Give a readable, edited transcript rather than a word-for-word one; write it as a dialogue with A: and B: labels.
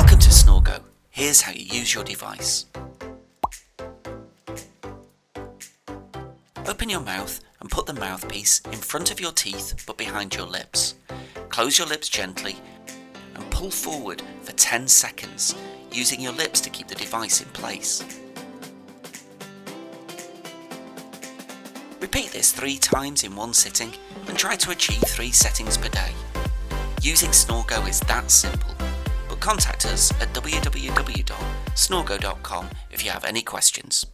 A: Welcome to Snorgo. Here's how you use your device. Open your mouth and put the mouthpiece in front of your teeth but behind your lips. Close your lips gently and pull forward for 10 seconds, using your lips to keep the device in place. Repeat this 3 times in one sitting and try to achieve 3 settings per day. Using Snorgo is that simple, but contact us at www.snorgo.com if you have any questions.